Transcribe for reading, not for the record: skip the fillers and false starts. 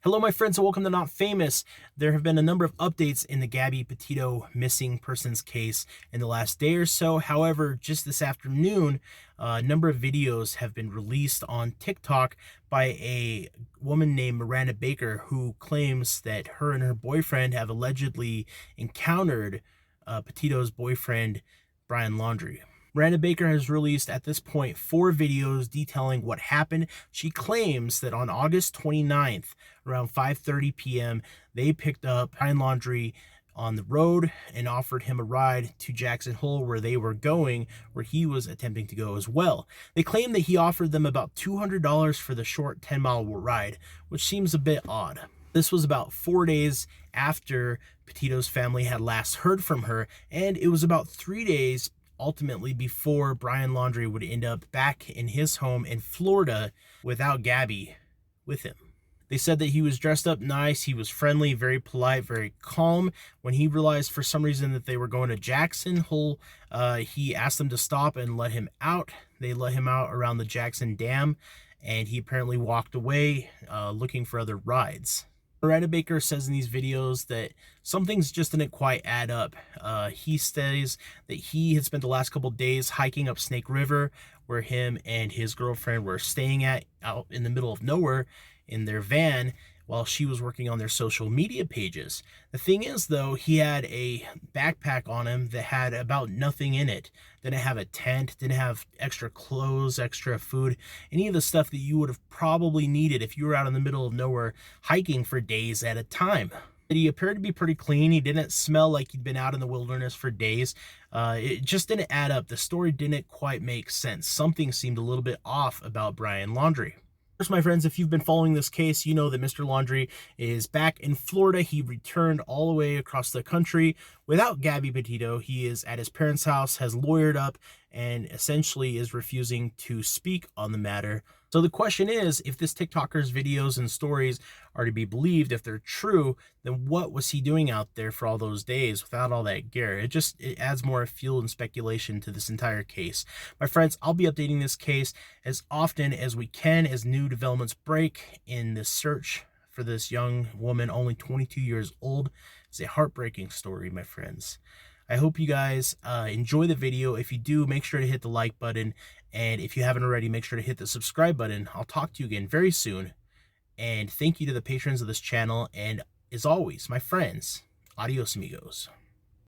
Hello, my friends, and welcome to Not Famous. There have been a number of updates in the Gabby Petito missing persons case in the last day or so. However, just this afternoon, a number of videos have been released on TikTok by a woman named Miranda Baker, who claims that her and her boyfriend have allegedly encountered Petito's boyfriend, Brian Laundrie. Miranda Baker has released at this point 4 videos detailing what happened. She claims that on August 29th, around 5:30 p.m., they picked up Brian Laundrie on the road and offered him a ride to Jackson Hole, where they were going, where he was attempting to go as well. They claim that he offered them about $200 for the short 10-mile ride, which seems a bit odd. This was about 4 days after Petito's family had last heard from her, and it was about 3 days ultimately before Brian Laundrie would end up back in his home in Florida without Gabby with him. They said that he was dressed up nice, he was friendly, very polite, very calm. When he realized for some reason that they were going to Jackson Hole, he asked them to stop and let him out. They let him out around the Jackson Dam, and he apparently walked away looking for other rides. Miranda Baker says in these videos that some things just didn't quite add up. He says that he had spent the last couple days hiking up Snake River, where him and his girlfriend were staying at out in the middle of nowhere in their van while she was working on their social media pages. The thing is, though, he had a backpack on him that had about nothing in it. Didn't have a tent, didn't have extra clothes, extra food, any of the stuff that you would have probably needed if you were out in the middle of nowhere hiking for days at a time. He appeared to be pretty clean. He didn't smell like he'd been out in the wilderness for days. It just didn't add up. The story didn't quite make sense. Something seemed a little bit off about Brian Laundrie. My friends, if you've been following this case, you know that Mr. Laundrie is back in Florida. He returned all the way across the country without Gabby Petito. He is at his parents' house, has lawyered up, and essentially is refusing to speak on the matter. So the question is, if this TikToker's videos and stories are to be believed, if they're true, then what was he doing out there for all those days without all that gear? It adds more fuel and speculation to this entire case. My friends, I'll be updating this case as often as we can as new developments break in this search for this young woman, only 22 years old. It's a heartbreaking story, my friends. I hope you guys enjoy the video. If you do, make sure to hit the like button. And if you haven't already, make sure to hit the subscribe button. I'll talk to you again very soon. And thank you to the patrons of this channel. And as always, my friends, adios amigos.